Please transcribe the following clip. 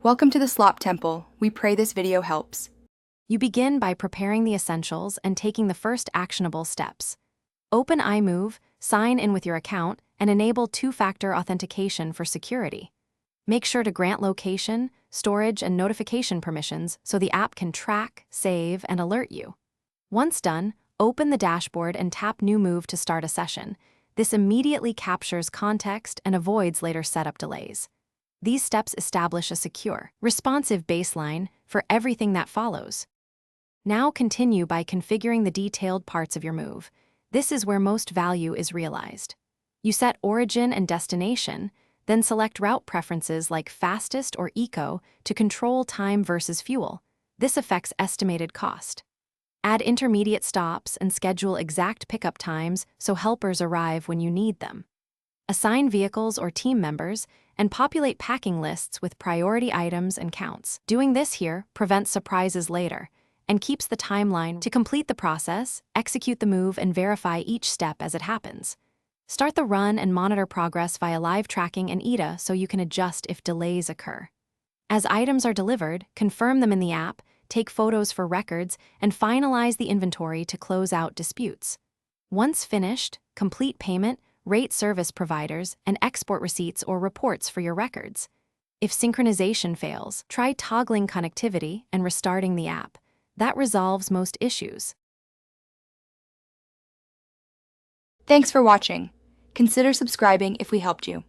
Welcome to the Slop Temple. We pray this video helps. You begin by preparing the essentials and taking the first actionable steps. Open iMove, sign in with your account, and enable two-factor authentication for security. Make sure to grant location, storage, and notification permissions so the app can track, save, and alert you. Once done, open the dashboard and tap New Move to start a session. This immediately captures context and avoids later setup delays. These steps establish a secure, responsive baseline for everything that follows. Now continue by configuring the detailed parts of your move. This is where most value is realized. You set origin and destination, then select route preferences like fastest or eco to control time versus fuel. This affects estimated cost. Add intermediate stops and schedule exact pickup times so helpers arrive when you need them. Assign vehicles or team members and populate packing lists with priority items and counts. Doing this here prevents surprises later and keeps the timeline to complete the process, execute the move, and verify each step as it happens. Start the run and monitor progress via live tracking and ETA so you can adjust if delays occur. As items are delivered, confirm them in the app, take photos for records, and finalize the inventory to close out disputes. Once finished, complete payment, rate service providers, and export receipts or reports for your records. If synchronization fails, try toggling connectivity and restarting the app. That resolves most issues. Thanks for watching. Consider subscribing if we helped you.